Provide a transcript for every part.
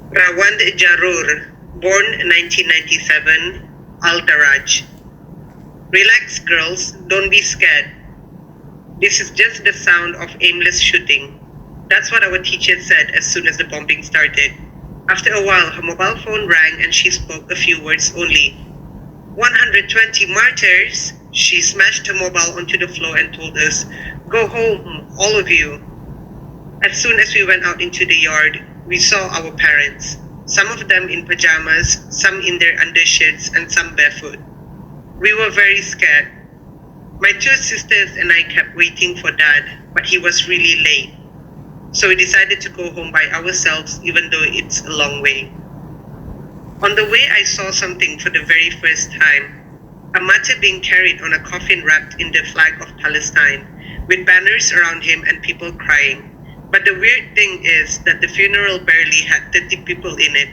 Rawand Jarur, born 1997, Al Daraj. Relax, girls, don't be scared. This is just the sound of aimless shooting. That's what our teacher said as soon as the bombing started. After a while, her mobile phone rang and she spoke a few words only. 120 martyrs! She smashed her mobile onto the floor and told us, "Go home, all of you." As soon as we went out into the yard, we saw our parents. Some of them in pajamas, some in their undershirts, and some barefoot. We were very scared. My two sisters and I kept waiting for Dad, but he was really late. So we decided to go home by ourselves, even though it's a long way. On the way, I saw something for the very first time. A martyr being carried on a coffin wrapped in the flag of Palestine, with banners around him and people crying. But the weird thing is that the funeral barely had 30 people in it.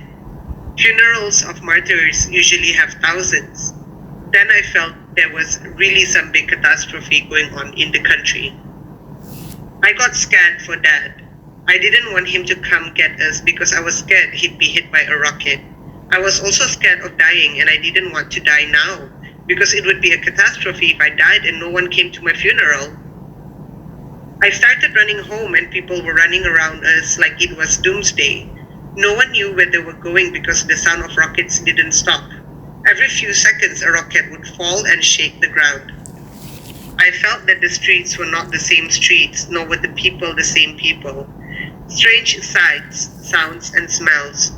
Funerals of martyrs usually have thousands. Then I felt there was really some big catastrophe going on in the country. I got scared for Dad. I didn't want him to come get us because I was scared he'd be hit by a rocket. I was also scared of dying, and I didn't want to die now because it would be a catastrophe if I died and no one came to my funeral. I started running home and people were running around us like it was doomsday. No one knew where they were going because the sound of rockets didn't stop. Every few seconds a rocket would fall and shake the ground. I felt that the streets were not the same streets, nor were the people the same people. Strange sights, sounds, and smells.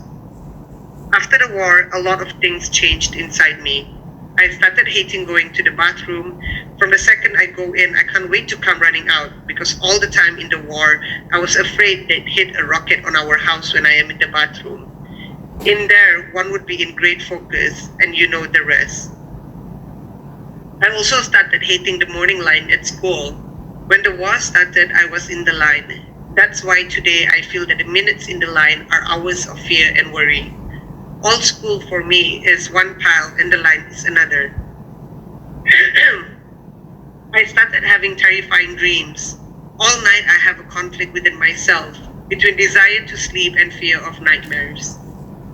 After the war, a lot of things changed inside me. I started hating going to the bathroom. From the second I go in, I can't wait to come running out because all the time in the war, I was afraid they'd hit a rocket on our house when I am in the bathroom. In there, one would be in great focus, and you know the rest. I also started hating the morning line at school. When the war started, I was in the line. That's why today I feel that the minutes in the line are hours of fear and worry. All school for me is one pile and the line is another. I started having terrifying dreams. All night I have a conflict within myself between desire to sleep and fear of nightmares.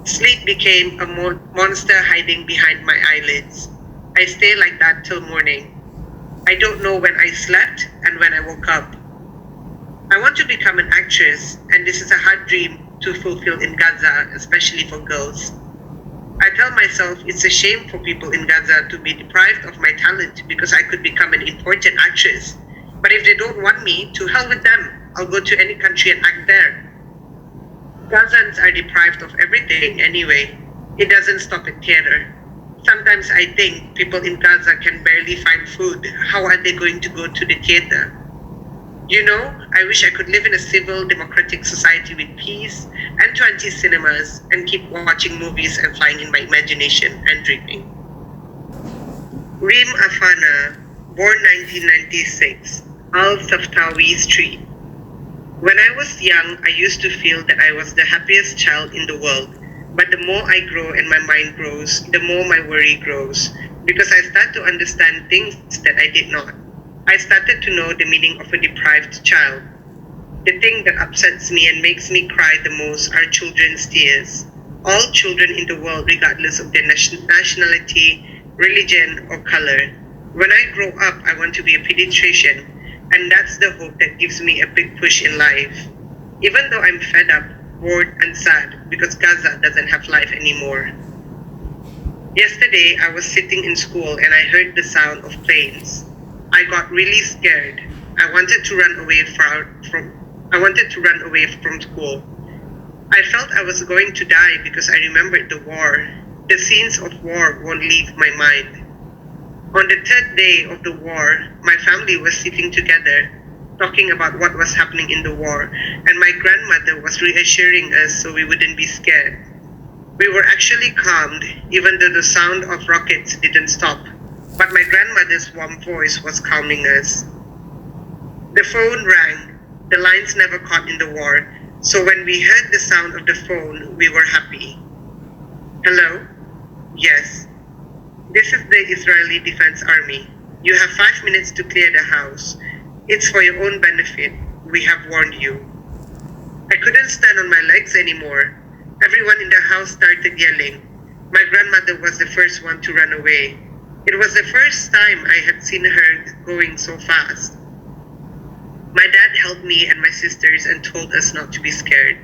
Sleep became a monster hiding behind my eyelids. I stay like that till morning. I don't know when I slept and when I woke up. I want to become an actress, and this is a hard dream to fulfill in Gaza, especially for girls. I tell myself it's a shame for people in Gaza to be deprived of my talent because I could become an important actress. But if they don't want me, to hell with them. I'll go to any country and act there. Gazans are deprived of everything anyway. It doesn't stop at theater. Sometimes I think people in Gaza can barely find food. How are they going to go to the theater? You know, I wish I could live in a civil, democratic society with peace and 20 cinemas and keep watching movies and flying in my imagination and dreaming. Reem Afana, born 1996, Al Saftawi Street. When I was young, I used to feel that I was the happiest child in the world. But the more I grow and my mind grows, the more my worry grows. Because I start to understand things that I did not. I started to know the meaning of a deprived child. The thing that upsets me and makes me cry the most are children's tears. All children in the world, regardless of their nationality, religion, or color. When I grow up, I want to be a pediatrician. And that's the hope that gives me a big push in life. Even though I'm fed up, bored, and sad because Gaza doesn't have life anymore. Yesterday, I was sitting in school and I heard the sound of planes. I got really scared. I wanted to run away from school. I felt I was going to die because I remembered the war. The scenes of war won't leave my mind. On the third day of the war, my family was sitting together, talking about what was happening in the war, and my grandmother was reassuring us so we wouldn't be scared. We were actually calmed, even though the sound of rockets didn't stop, but my grandmother's warm voice was calming us. The phone rang. The lines never caught in the war, so when we heard the sound of the phone, we were happy. Hello? Yes. This is the Israeli Defense Army. You have 5 minutes to clear the house. It's for your own benefit. We have warned you. I couldn't stand on my legs anymore. Everyone in the house started yelling. My grandmother was the first one to run away. It was the first time I had seen her going so fast. My dad held me and my sisters and told us not to be scared.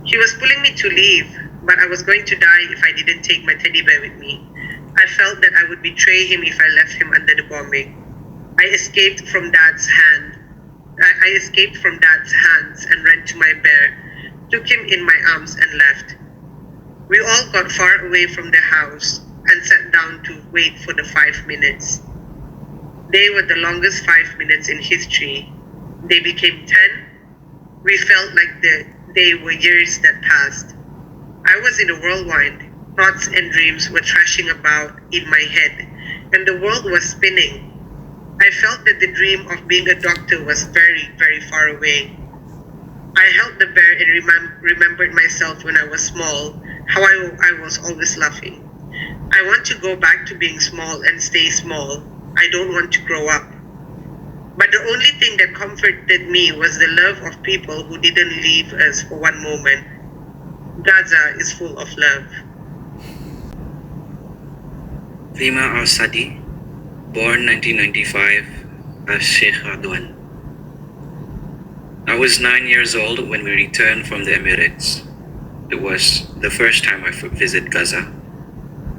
He was pulling me to leave, but I was going to die if I didn't take my teddy bear with me. I felt that I would betray him if I left him under the bombing. I escaped from Dad's hands and ran to my bear, took him in my arms and left. We all got far away from the house and sat down to wait for the 5 minutes. They were the longest 5 minutes in history. They became 10. We felt like they were years that passed. I was in a whirlwind. Thoughts and dreams were thrashing about in my head, and the world was spinning. I felt that the dream of being a doctor was very, very far away. I held the bear and remembered myself when I was small, how I was always laughing. I want to go back to being small and stay small. I don't want to grow up. But the only thing that comforted me was the love of people who didn't leave us for one moment. Gaza is full of love. Rima Al-Sadi, born 1995 as Sheikh Radwan. I was 9 years old when we returned from the Emirates. It was the first time I visited Gaza.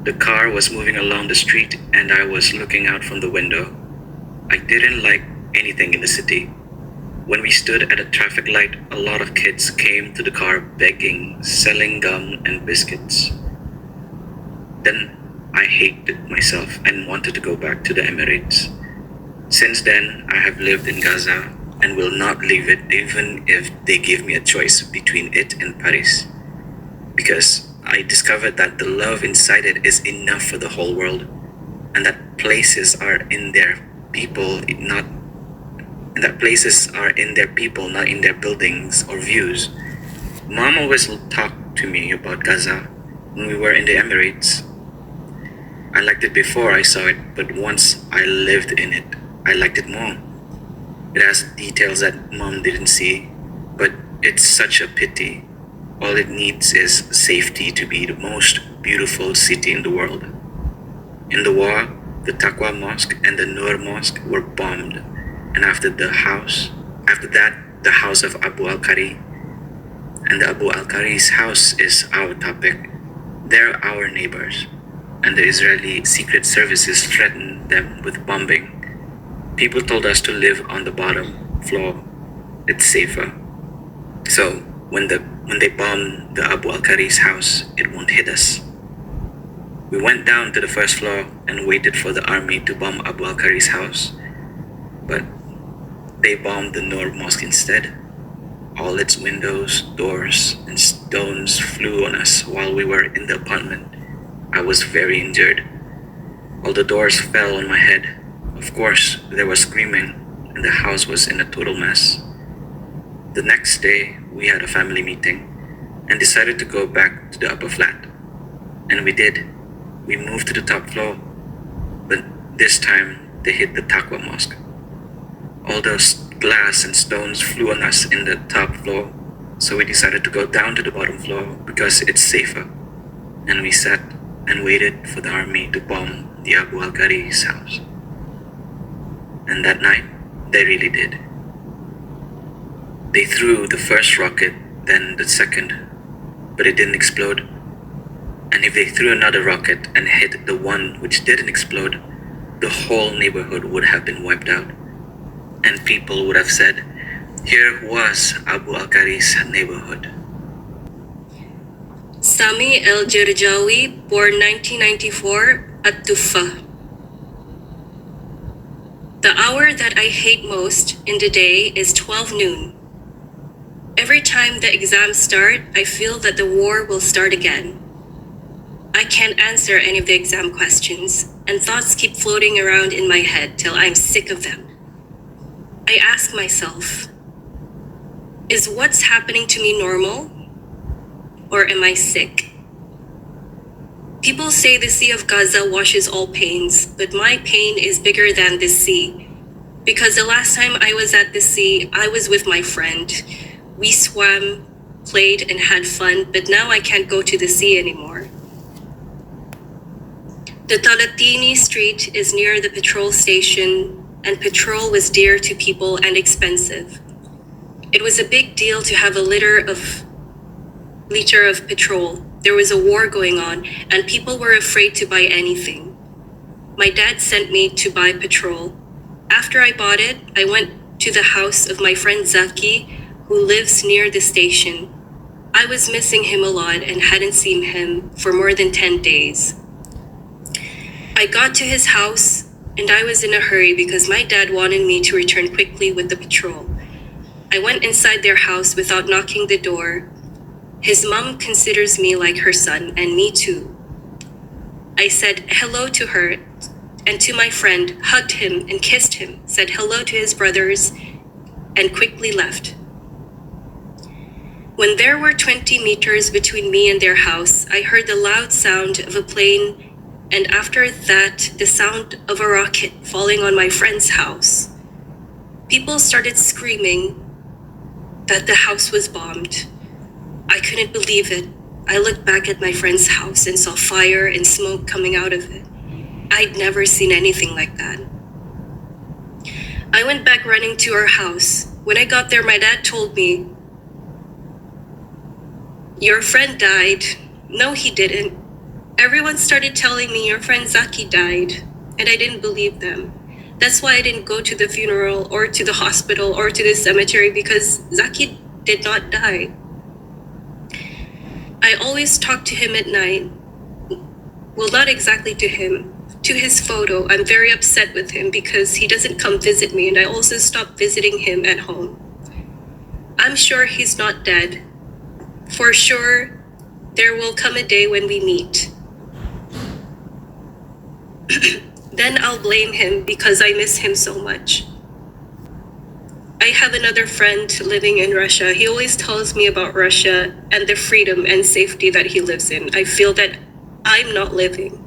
The car was moving along the street and I was looking out from the window. I didn't like anything in the city. When we stood at a traffic light, a lot of kids came to the car begging, selling gum and biscuits. Then I hated myself and wanted to go back to the Emirates. Since then, I have lived in Gaza and will not leave it even if they give me a choice between it and Paris. Because I discovered that the love inside it is enough for the whole world, and that places are in their people, not in their buildings or views. Mom always talked to me about Gaza when we were in the Emirates. I liked it before I saw it, but once I lived in it, I liked it more. It has details that Mom didn't see, but it's such a pity. All it needs is safety to be the most beautiful city in the world. In the war, the Taqwa Mosque and the Nur Mosque were bombed, and after that, the house of Abu al-Qari. And the Abu al-Qari's house is our topic. They're our neighbors, and the Israeli secret services threatened them with bombing. People told us to live on the bottom floor. It's safer. So when they bomb the Abu al-Qari's house, it won't hit us. We went down to the first floor and waited for the army to bomb Abu al-Qari's house. But they bombed the Nur Mosque instead. All its windows, doors, and stones flew on us while we were in the apartment. I was very injured. All the doors fell on my head. Of course, there was screaming, and the house was in a total mess. The next day, we had a family meeting and decided to go back to the upper flat. And we did. We moved to the top floor, but this time they hit the Taqwa Mosque. All those glass and stones flew on us in the top floor, so we decided to go down to the bottom floor because it's safer. And we sat and waited for the army to bomb the Abu al-Qari's house. And that night, they really did. They threw the first rocket, then the second, but it didn't explode. And if they threw another rocket and hit the one which didn't explode, the whole neighborhood would have been wiped out. And people would have said, here was Abu al-Qari's neighborhood. Sami El-Jirjawi, born 1994, at Tufa. The hour that I hate most in the day is 12 noon. Every time the exams start, I feel that the war will start again. I can't answer any of the exam questions, and thoughts keep floating around in my head till I'm sick of them. I ask myself, is what's happening to me normal? Or am I sick? People say the Sea of Gaza washes all pains, but my pain is bigger than the sea. Because the last time I was at the sea, I was with my friend. We swam, played and had fun, but now I can't go to the sea anymore. The Talatini street is near the petrol station, and petrol was dear to people and expensive. It was a big deal to have a liter of petrol. There was a war going on, and people were afraid to buy anything. My dad sent me to buy petrol. After I bought it, I went to the house of my friend Zaki, who lives near the station. I was missing him a lot and hadn't seen him for more than 10 days. I got to his house, and I was in a hurry because my dad wanted me to return quickly with the petrol. I went inside their house without knocking the door. His mom considers me like her son, and me too. I said hello to her and to my friend, hugged him and kissed him, said hello to his brothers, and quickly left. When there were 20 meters between me and their house, I heard the loud sound of a plane, and after that, the sound of a rocket falling on my friend's house. People started screaming that the house was bombed. I couldn't believe it. I looked back at my friend's house and saw fire and smoke coming out of it. I'd never seen anything like that. I went back running to our house. When I got there, my dad told me, "Your friend died." No, he didn't. Everyone started telling me your friend Zaki died, and I didn't believe them. That's why I didn't go to the funeral or to the hospital or to the cemetery, because Zaki did not die. I always talk to him at night. Well, not exactly to him. To his photo, I'm very upset with him because he doesn't come visit me, and I also stopped visiting him at home. I'm sure he's not dead. For sure, there will come a day when we meet. Then I'll blame him because I miss him so much. I have another friend living in Russia. He always tells me about Russia and the freedom and safety that he lives in. I feel that I'm not living.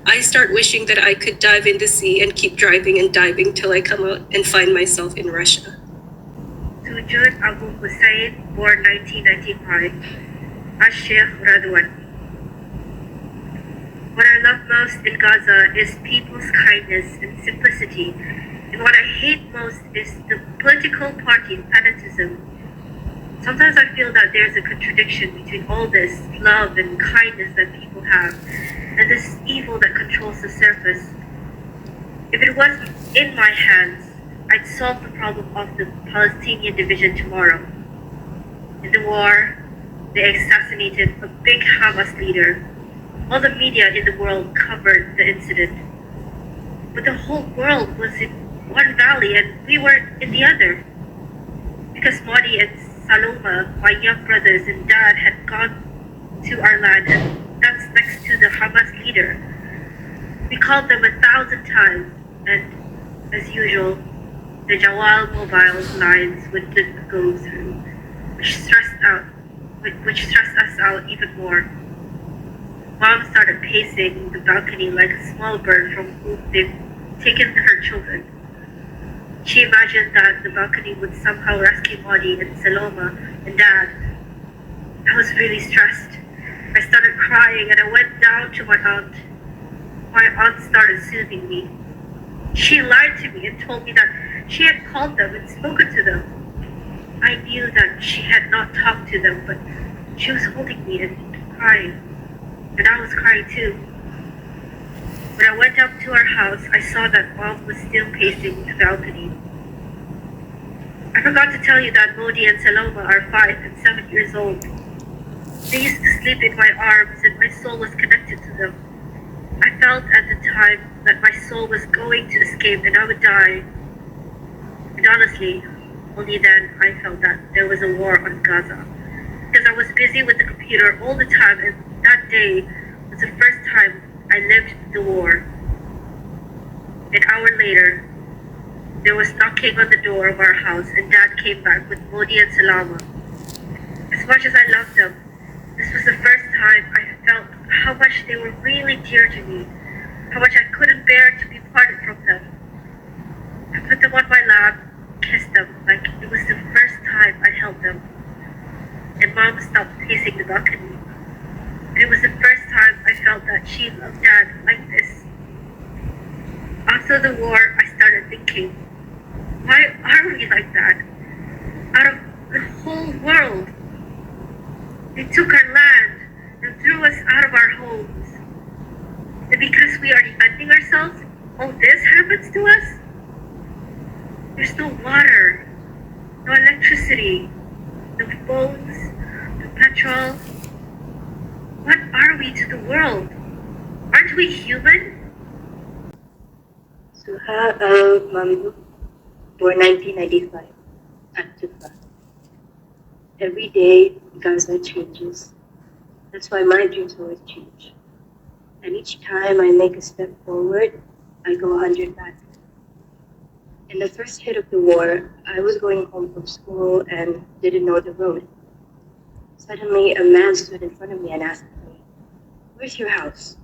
I start wishing that I could dive in the sea and keep driving and diving till I come out and find myself in Russia. Sujud Abu Hussein, born 1995, Ash-Sheikh Radwan. What I love most in Gaza is people's kindness and simplicity, and what I hate most is the political party fanatism. Sometimes I feel that there's a contradiction between all this love and kindness that people have, and this evil that controls the surface. If it was in my hands, I'd solve the problem of the Palestinian division tomorrow. In the war, they assassinated a big Hamas leader. All the media in the world covered the incident. But the whole world was in one valley and we were in the other. Because Modi and Saloma, my young brothers and dad, had gone to our land, and that's next to the Hamas leader. We called them 1,000 times, and as usual, the Jawal mobile lines wouldn't go through, which stressed us out even more. Mom started pacing the balcony like a small bird from whom they've taken her children. She imagined that the balcony would somehow rescue Modi and Saloma and Dad. I was really stressed. I started crying and I went down to my aunt. My aunt started soothing me. She lied to me and told me that she had called them and spoken to them. I knew that she had not talked to them, but she was holding me and crying. And I was crying too. When I went up to our house, I saw that Mom was still pacing the balcony. I forgot to tell you that Modi and Saloma are 5 and 7 years old. They used to sleep in my arms and my soul was connected to them. I felt at the time that my soul was going to escape and I would die. And honestly, only then I felt that there was a war on Gaza. Because I was busy with the computer all the time, and that day was the first time I lived the war. An hour later, there was knocking on the door of our house, and Dad came back with Modi and Salama. As much as I loved them, this was the first time I felt how much they were really dear to me, how much I couldn't bear to be parted from them. I put them on my lap, kissed them like it was the first time I held them. and Mom stopped pacing the balcony. And it was the first time I felt that she loved Dad like this. After the war, I started thinking, why are we like that? Out of the whole world, they took our land and threw us out of our homes. And because we are defending ourselves, all this happens to us? There's no water, no electricity, no phones, no petrol. What are we to the world? Aren't we human? Suha al-Mamluk, born 1995, Antifa. Every day, Gaza changes. That's why my dreams always change. And each time I make a step forward, I go 100 back. In the first hit of the war, I was going home from school and didn't know the road. Suddenly, a man stood in front of me and asked me, "Where's your house?"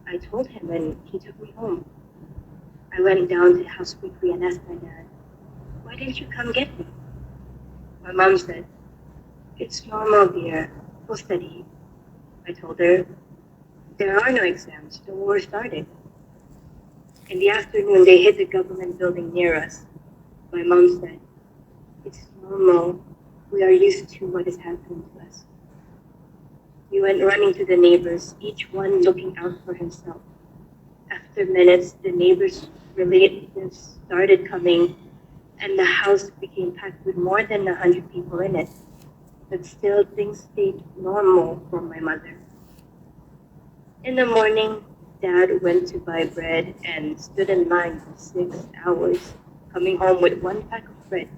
I told him and he took me home. I went down to the house quickly and asked my dad, "Why didn't you come get me?" My mom said, "It's normal, dear. We'll study." I told her, "There are no exams. The war started." In the afternoon, they hit the government building near us. My mom said, "It's normal. We are used to what is happening to us." We went running to the neighbors, each one looking out for himself. After minutes, the neighbors' relatives started coming, and the house became packed with more than 100 people in it. But still, things stayed normal for my mother. In the morning, Dad went to buy bread and stood in line for 6 hours, coming home with one pack of bread.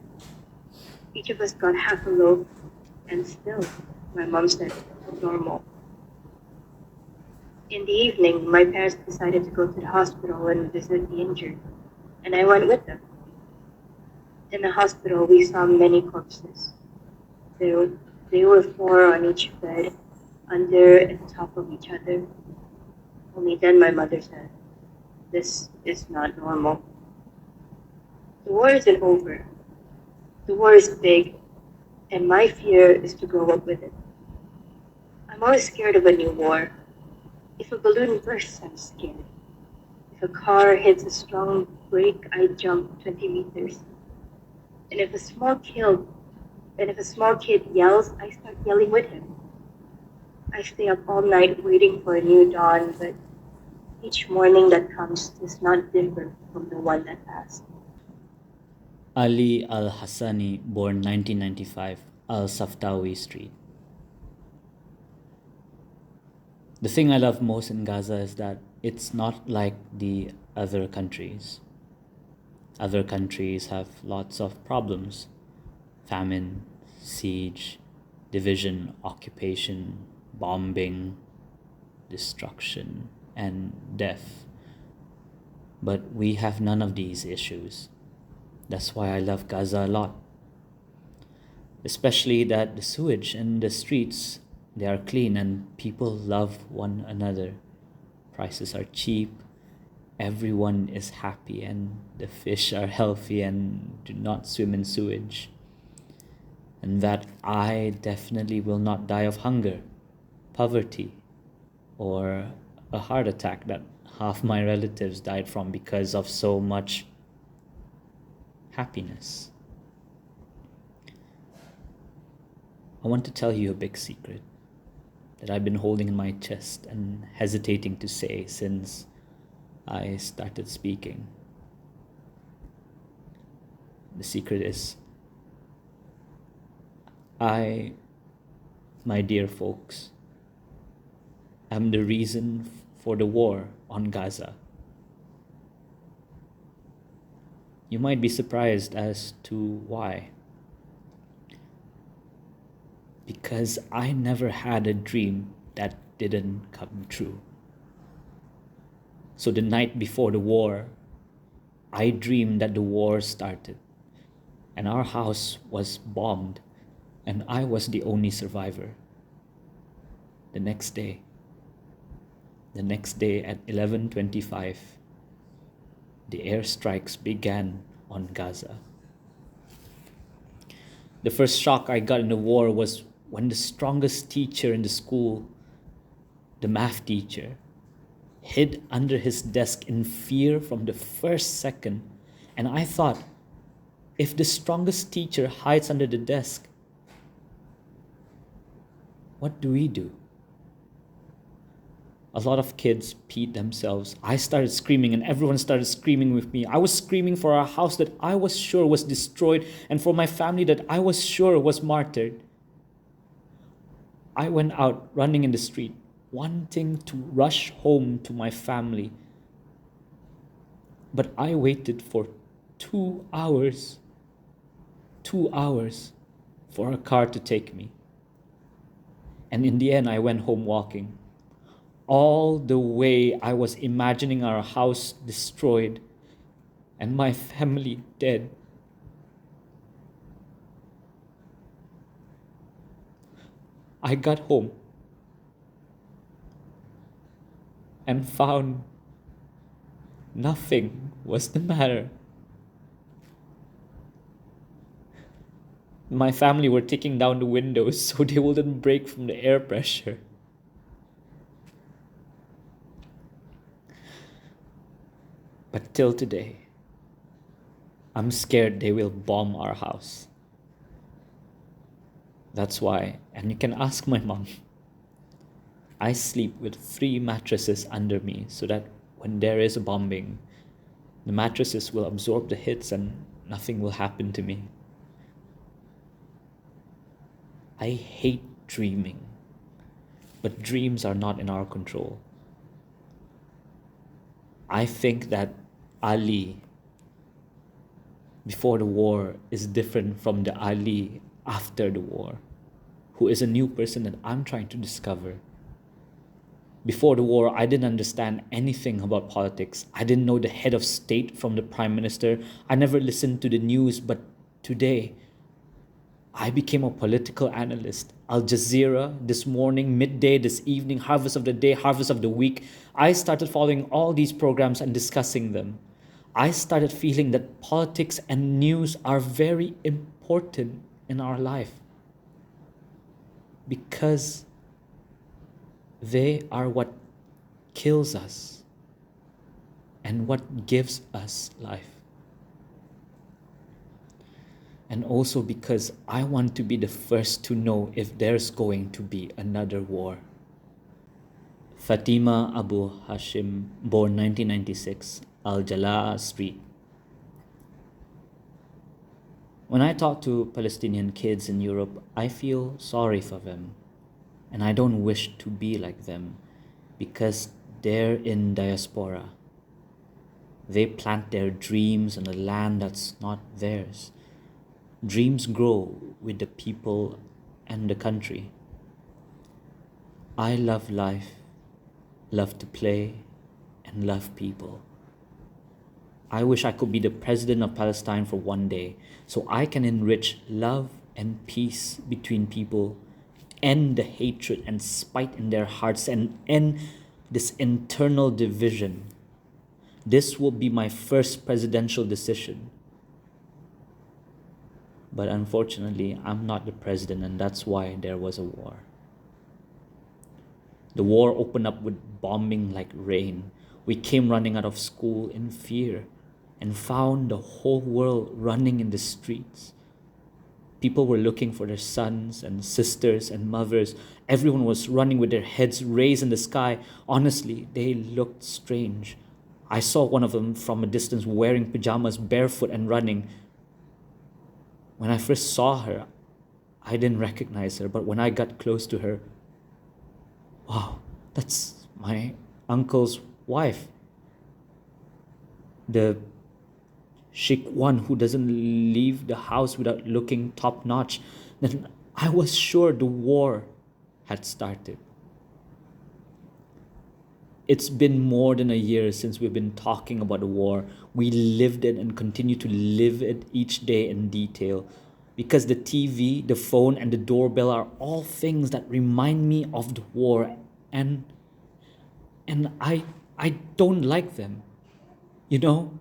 Each of us got half a loaf, and still, my mom said, normal. In the evening, my parents decided to go to the hospital and visit the injured, and I went with them. In the hospital, we saw many corpses. They were 4 on each bed, under and top of each other. Only then my mother said, "This is not normal." The war isn't over. The war is big, and my fear is to grow up with it. I'm always scared of a new war. If a balloon bursts, I'm scared. If a car hits a strong brake, I jump 20 meters. And if a small kid yells, I start yelling with him. I stay up all night waiting for a new dawn, but each morning that comes is not different from the one that passed. Ali Al-Hassani, born 1995, Al-Saftawi Street. The thing I love most in Gaza is that it's not like the other countries. Other countries have lots of problems: famine, siege, division, occupation, bombing, destruction, and death. But we have none of these issues. That's why I love Gaza a lot. Especially that the sewage in the streets, they are clean and people love one another. Prices are cheap, everyone is happy, and the fish are healthy and do not swim in sewage. And that I definitely will not die of hunger, poverty, or a heart attack that half my relatives died from because of so much happiness. I want to tell you a big secret that I've been holding in my chest and hesitating to say since I started speaking. The secret is, my dear folks, am the reason for the war on Gaza. You might be surprised as to why. Because I never had a dream that didn't come true. So the night before the war, I dreamed that the war started and our house was bombed and I was the only survivor. The next day at 11:25, the airstrikes began on Gaza. The first shock I got in the war was when the strongest teacher in the school, the math teacher, hid under his desk in fear from the first second. And I thought, if the strongest teacher hides under the desk, what do we do? A lot of kids peed themselves. I started screaming and everyone started screaming with me. I was screaming for our house that I was sure was destroyed and for my family that I was sure was martyred. I went out running in the street, wanting to rush home to my family. But I waited for 2 hours, 2 hours for a car to take me. And in the end, I went home walking. All the way, I was imagining our house destroyed and my family dead. I got home and found nothing was the matter. My family were taking down the windows so they wouldn't break from the air pressure. But till today, I'm scared they will bomb our house. That's why, and you can ask my mom, I sleep with 3 mattresses under me so that when there is a bombing, the mattresses will absorb the hits and nothing will happen to me. I hate dreaming, but dreams are not in our control. I think that Ali before the war is different from the Ali after the war, who is a new person that I'm trying to discover. Before the war, I didn't understand anything about politics. I didn't know the head of state from the prime minister. I never listened to the news, but today, I became a political analyst. Al Jazeera, this morning, midday, this evening, harvest of the day, harvest of the week. I started following all these programs and discussing them. I started feeling that politics and news are very important in our life because they are what kills us and what gives us life. And also because I want to be the first to know if there's going to be another war. Fatima Abu Hashim, born 1996, Al-Jalaa Street. When I talk to Palestinian kids in Europe, I feel sorry for them. And I don't wish to be like them because they're in diaspora. They plant their dreams on a land that's not theirs. Dreams grow with the people and the country. I love life, love to play, and love people. I wish I could be the president of Palestine for one day so I can enrich love and peace between people, end the hatred and spite in their hearts, and end this internal division. This will be my first presidential decision. But unfortunately, I'm not the president, and that's why there was a war. The war opened up with bombing like rain. We came running out of school in fear and found the whole world running in the streets. People were looking for their sons and sisters and mothers. Everyone was running with their heads raised in the sky. Honestly, they looked strange. I saw one of them from a distance wearing pajamas, barefoot and running. When I first saw her, I didn't recognize her, but when I got close to her, wow, that's my uncle's wife. The chic one who doesn't leave the house without looking top notch. Then I was sure the war had started. It's been more than a year since we've been talking about the war. We lived it and continue to live it each day in detail. Because the TV, the phone, and the doorbell are all things that remind me of the war. And I don't like them. You know?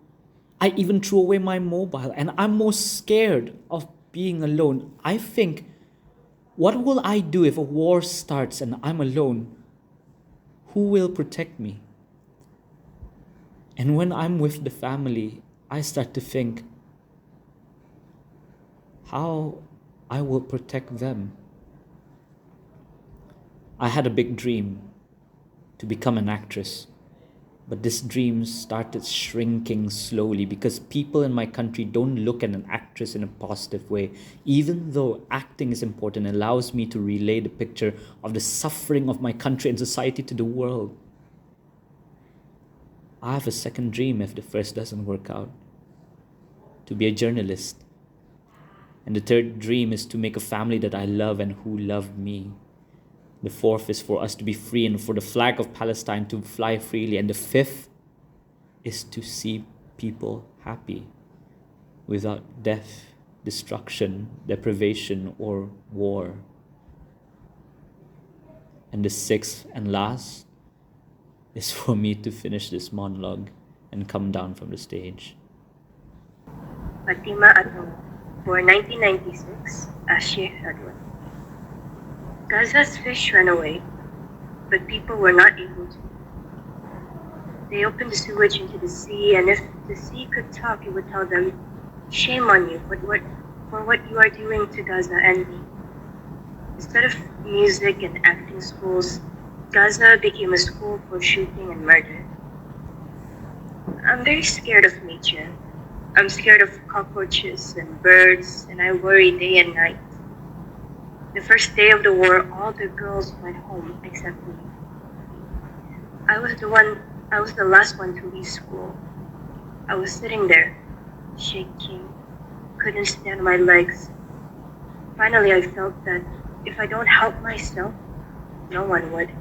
I even threw away my mobile, and I'm most scared of being alone. I think What will I do if a war starts and I'm alone? Who will protect me? And when I'm with the family, I start to think how I will protect them. I had a big dream to become an actress, but this dream started shrinking slowly because people in my country don't look at an actress in a positive way, even though acting is important and allows me to relay the picture of the suffering of my country and society to the world. I have a second dream if the first doesn't work out, to be a journalist. And the third dream is to make a family that I love and who love me. The fourth is for us to be free and for the flag of Palestine to fly freely. And the fifth is to see people happy without death, destruction, deprivation, or war. And the sixth and last is for me to finish this monologue and come down from the stage. Fatima Atong, born 1996, ASHTAR. Gaza's fish ran away, but people were not able to. They opened the sewage into the sea, and if the sea could talk, it would tell them, "Shame on you for what you are doing to Gaza and me." Instead of music and acting schools, Gaza became a school for shooting and murder. I'm very scared of nature. I'm scared of cockroaches and birds, and I worry day and night. The first day of the war, all the girls went home except me. I was the last one to leave school. I was sitting there, shaking, couldn't stand my legs. Finally, I felt that if I don't help myself, no one would.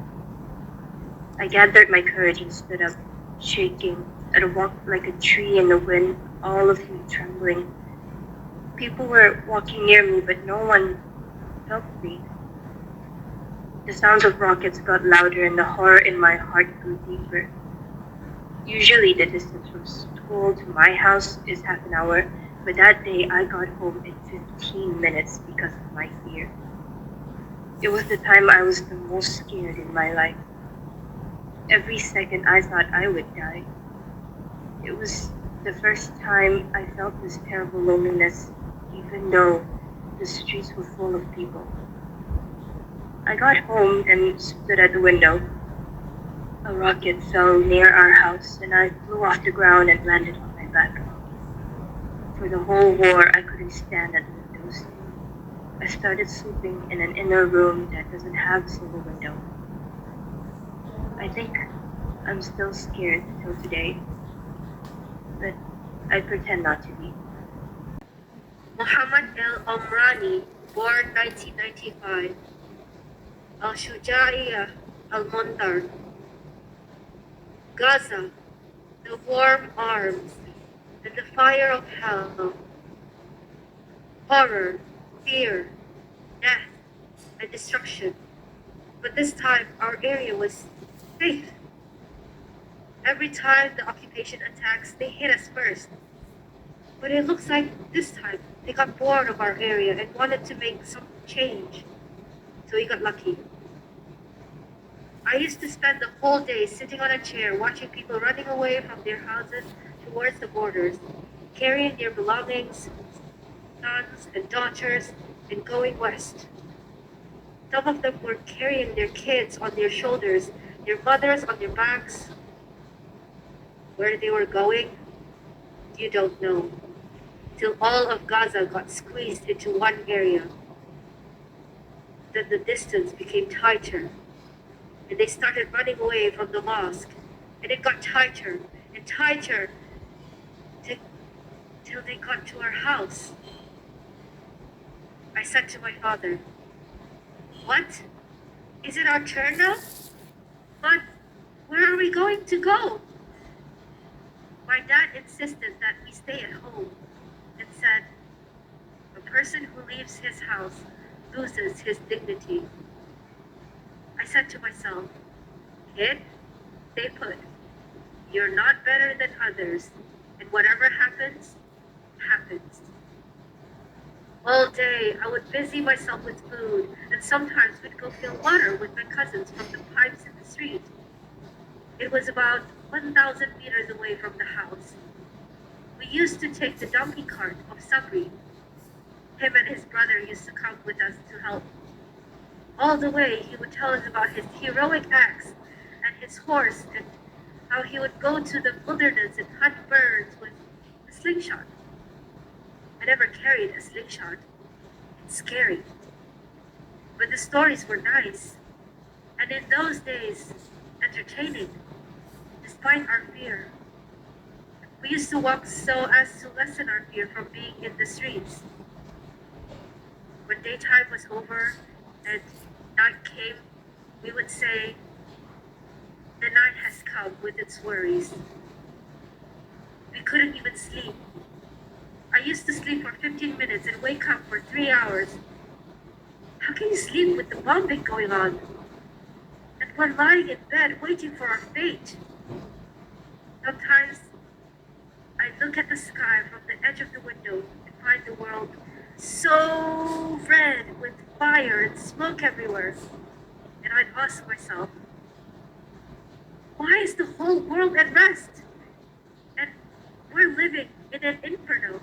I gathered my courage and stood up, shaking. I walked like a tree in the wind, all of me trembling. People were walking near me, but no one felt me. The sounds of rockets got louder and the horror in my heart grew deeper. Usually the distance from school to my house is half an hour, but that day I got home in 15 minutes because of my fear. It was the time I was the most scared in my life. Every second I thought I would die. It was the first time I felt this terrible loneliness, even though the streets were full of people. I got home and stood at the window. A rocket fell near our house and I flew off the ground and landed on my back. For the whole war, I couldn't stand at the windows. I started sleeping in an inner room that doesn't have a single window. I think I'm still scared till today, but I pretend not to be. Muhammad El Omrani, born 1995. Al-Shuja'iyah Al-Montar. Gaza, the warm arms and the fire of hell. Horror, fear, death, and destruction. But this time, our area was safe. Every time the occupation attacks, they hit us first. But it looks like this time, they got bored of our area and wanted to make some change. So we got lucky. I used to spend the whole day sitting on a chair watching people running away from their houses towards the borders, carrying their belongings, sons and daughters, and going west. Some of them were carrying their kids on their shoulders, their mothers on their backs. Where they were going, you don't know, till all of Gaza got squeezed into one area. Then the distance became tighter, and they started running away from the mosque, and it got tighter and tighter till they got to our house. I said to my father, "What? Is it our turn now? But where are we going to go?" My dad insisted that we stay at home and said, "A person who leaves his house loses his dignity." I said to myself, "Kid, stay put. You're not better than others, and whatever happens, happens." All day, I would busy myself with food, and sometimes we'd go fill water with my cousins from the pipes in the street. It was about 1,000 meters away from the house. We used to take the donkey cart of Sabri. Him and his brother used to come with us to help. All the way, he would tell us about his heroic acts and his horse and how he would go to the wilderness and hunt birds with a slingshot. I never carried a slingshot. It's scary. But the stories were nice, and in those days, entertaining, despite our fear. We used to walk so as to lessen our fear from being in the streets. When daytime was over and night came, we would say, the night has come with its worries. We couldn't even sleep. I used to sleep for 15 minutes and wake up for 3 hours. How can you sleep with the bombing going on? And we're lying in bed waiting for our fate. Sometimes I look at the sky from the edge of the window and find the world so red with fire and smoke everywhere. And I'd ask myself, why is the whole world at rest? And we're living in an inferno.